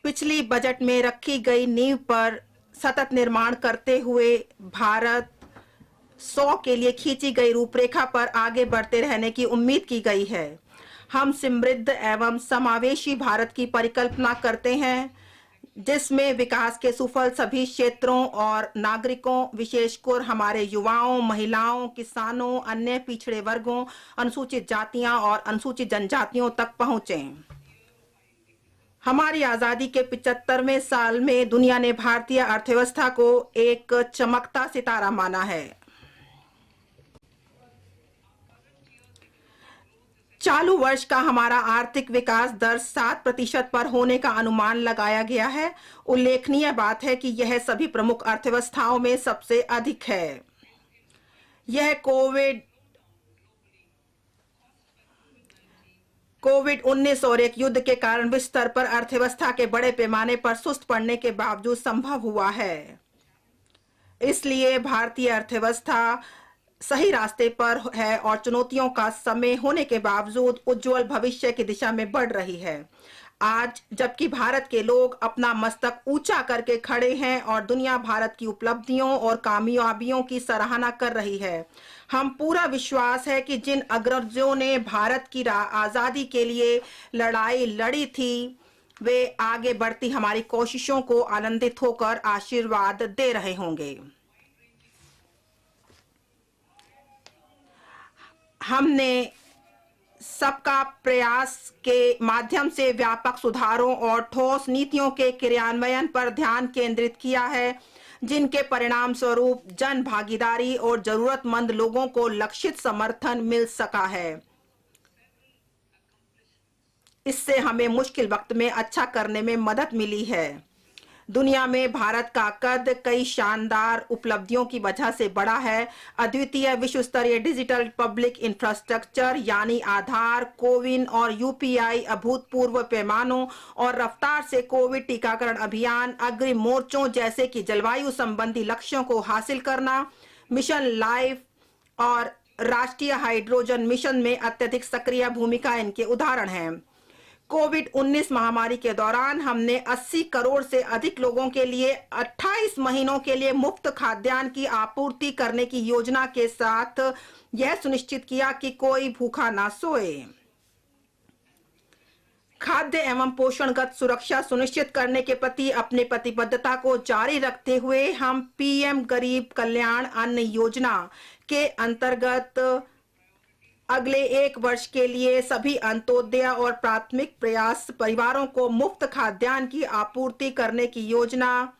पिछली बजट में रखी गई नींव पर सतत निर्माण करते हुए भारत 100 के लिए खींची गई रूपरेखा पर आगे बढ़ते रहने की उम्मीद की गई है। हम समृद्ध एवं समावेशी भारत की परिकल्पना करते हैं, जिसमें विकास के सुफल सभी क्षेत्रों और नागरिकों, विशेषकर हमारे युवाओं, महिलाओं, किसानों, अन्य पिछड़े वर्गों, अनुसूचित जातियां और अनुसूचित जनजातियों तक पहुंचे। हमारी आजादी के 75वें साल में दुनिया ने भारतीय अर्थव्यवस्था को एक चमकता सितारा माना है। चालू वर्ष का हमारा आर्थिक विकास दर 7% पर होने का अनुमान लगाया गया है। उल्लेखनीय बात है कि यह सभी प्रमुख अर्थव्यवस्थाओं में सबसे अधिक है। यह कोविड-19 और एक युद्ध के कारण विश्व स्तर पर अर्थव्यवस्था के बड़े पैमाने पर सुस्त पड़ने के बावजूद संभव हुआ है। इसलिए भारतीय अर्थव्यवस्था सही रास्ते पर है और चुनौतियों का समय होने के बावजूद उज्जवल भविष्य की दिशा में बढ़ रही है। आज जबकि भारत के लोग अपना मस्तक ऊंचा करके खड़े हैं और दुनिया भारत की उपलब्धियों और कामयाबियों की सराहना कर रही है, हम पूरा विश्वास है कि जिन अग्रजों ने भारत की आजादी के लिए लड़ाई लड़ी थी, वे आगे बढ़ती हमारी कोशिशों को आनंदित होकर आशीर्वाद दे रहे होंगे। हमने सबका प्रयास के माध्यम से व्यापक सुधारों और ठोस नीतियों के क्रियान्वयन पर ध्यान केंद्रित किया है, जिनके परिणाम स्वरूप जन भागीदारी और जरूरतमंद लोगों को लक्षित समर्थन मिल सका है। इससे हमें मुश्किल वक्त में अच्छा करने में मदद मिली है। दुनिया में भारत का कद कई शानदार उपलब्धियों की वजह से बढ़ा है। अद्वितीय विश्व स्तरीय डिजिटल पब्लिक इंफ्रास्ट्रक्चर यानी आधार, कोविन और यूपीआई, अभूतपूर्व पैमानों और रफ्तार से कोविड टीकाकरण अभियान, अग्रिम मोर्चों जैसे कि जलवायु संबंधी लक्ष्यों को हासिल करना, मिशन लाइफ और राष्ट्रीय हाइड्रोजन मिशन में अत्यधिक सक्रिय भूमिका इनके उदाहरण हैं। कोविड-19 महामारी के दौरान हमने 80 करोड़ से अधिक लोगों के लिए 28 महीनों के लिए मुफ्त खाद्यान्न की आपूर्ति करने की योजना के साथ यह सुनिश्चित किया कि कोई भूखा ना सोए। खाद्य एवं पोषणगत सुरक्षा सुनिश्चित करने के प्रति अपनी प्रतिबद्धता को जारी रखते हुए हम पीएम गरीब कल्याण अन्न योजना के अंतर्गत अगले 1 वर्ष के लिए सभी अंत्योदय और प्राथमिक प्रयास परिवारों को मुफ्त खाद्यान्न की आपूर्ति करने की योजना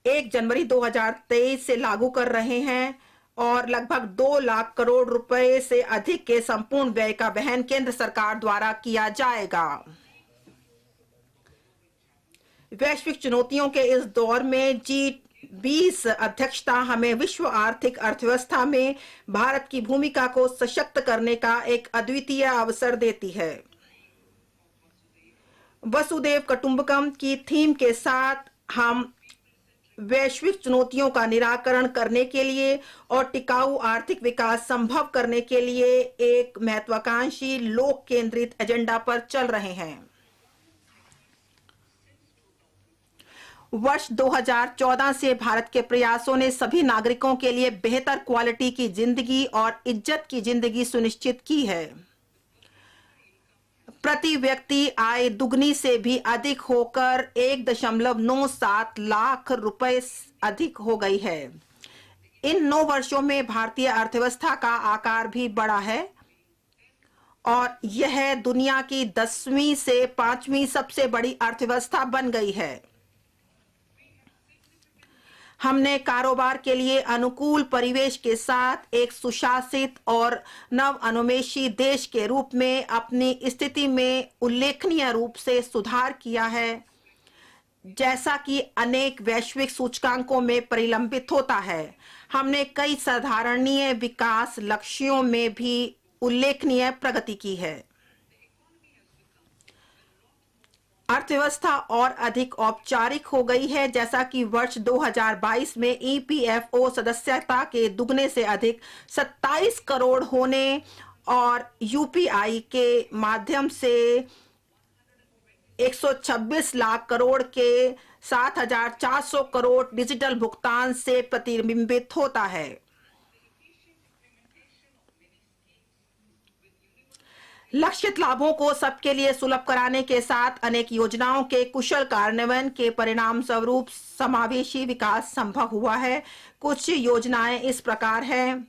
1 जनवरी 2023 से लागू कर रहे हैं और लगभग 2 लाख करोड़ रुपए से अधिक के संपूर्ण व्यय का वहन केंद्र सरकार द्वारा किया जाएगा। वैश्विक चुनौतियों के इस दौर में G20 अध्यक्षता हमें विश्व आर्थिक अर्थव्यवस्था में भारत की भूमिका को सशक्त करने का एक अद्वितीय अवसर देती है। वसुधैव कुटुंबकम की थीम के साथ हम वैश्विक चुनौतियों का निराकरण करने के लिए और टिकाऊ आर्थिक विकास संभव करने के लिए एक महत्वाकांक्षी लोक केंद्रित एजेंडा पर चल रहे हैं। वर्ष 2014 से भारत के प्रयासों ने सभी नागरिकों के लिए बेहतर क्वालिटी की जिंदगी और इज्जत की जिंदगी सुनिश्चित की है। प्रति व्यक्ति आय दुगनी से भी अधिक होकर 1.97 लाख रुपए अधिक हो गई है। इन 9 वर्षों में भारतीय अर्थव्यवस्था का आकार भी बढ़ा है और यह दुनिया की 10वीं से 5वीं सबसे बड़ी अर्थव्यवस्था बन गई है। हमने कारोबार के लिए अनुकूल परिवेश के साथ एक सुशासित और नव अनुमेशी देश के रूप में अपनी स्थिति में उल्लेखनीय रूप से सुधार किया है, जैसा कि अनेक वैश्विक सूचकांकों में परिलंबित होता है। हमने कई साधारणीय विकास लक्ष्यों में भी उल्लेखनीय प्रगति की है। अर्थव्यवस्था और अधिक औपचारिक हो गई है, जैसा कि वर्ष 2022 में ईपीएफओ सदस्यता के दुगने से अधिक 27 करोड़ होने और यूपीआई के माध्यम से 126 लाख करोड़ के 7,400 करोड़ डिजिटल भुगतान से प्रतिबिंबित होता है। लक्षित लाभों को सबके लिए सुलभ कराने के साथ अनेक योजनाओं के कुशल कार्यान्वयन के परिणाम स्वरूप समावेशी विकास संभव हुआ है। कुछ योजनाएं इस प्रकार हैं।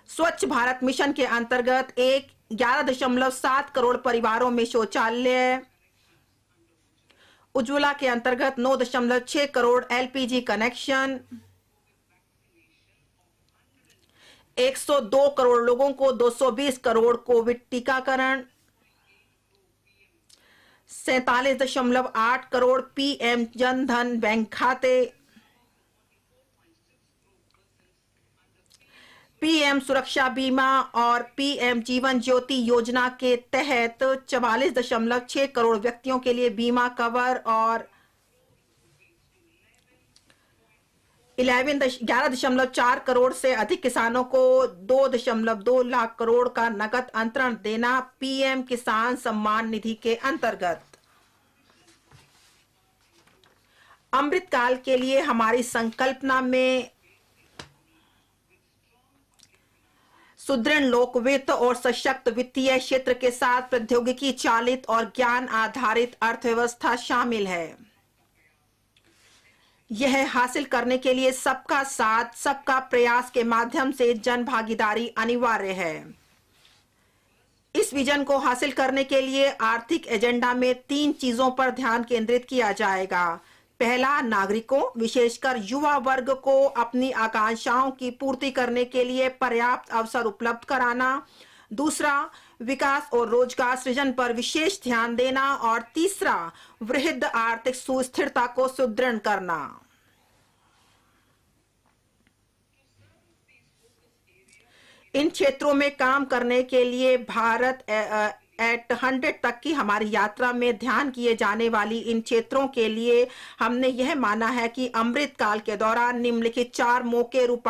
स्वच्छ भारत मिशन के अंतर्गत 11.7 करोड़ परिवारों में शौचालय, उज्ज्वला के अंतर्गत 9.6 करोड़ एलपीजी कनेक्शन, 102 करोड़ लोगों को 220 करोड़ कोविड टीकाकरण, 47.8 करोड़ पीएम जन धन बैंक खाते, पीएम सुरक्षा बीमा और पीएम जीवन ज्योति योजना के तहत 44.6 करोड़ व्यक्तियों के लिए बीमा कवर और 11.4 करोड़ से अधिक किसानों को 2.2 लाख करोड़ का नकद अंतरण देना पीएम किसान सम्मान निधि के अंतर्गत। अमृत काल के लिए हमारी संकल्पना में सुदृढ़ लोक वित्त और सशक्त वित्तीय क्षेत्र के साथ प्रौद्योगिकी चालित और ज्ञान आधारित अर्थव्यवस्था शामिल है। यह हासिल करने के लिए सबका साथ, सबका प्रयास के माध्यम से जन भागीदारी अनिवार्य है। इस विजन को हासिल करने के लिए आर्थिक एजेंडा में 3 चीजों पर ध्यान केंद्रित किया जाएगा। पहला, नागरिकों विशेषकर युवा वर्ग को अपनी आकांक्षाओं की पूर्ति करने के लिए पर्याप्त अवसर उपलब्ध कराना। दूसरा, विकास और रोजगार सृजन पर विशेष ध्यान देना। और तीसरा, वृहद आर्थिक सुस्थिरता को सुदृढ़ करना। इन क्षेत्रों में काम करने के लिए भारत एट 100 तक की हमारी यात्रा में ध्यान किए जाने वाली इन क्षेत्रों के लिए हमने यह माना है कि अमृत काल के दौरान निम्नलिखित 4 मौके रूपांतरित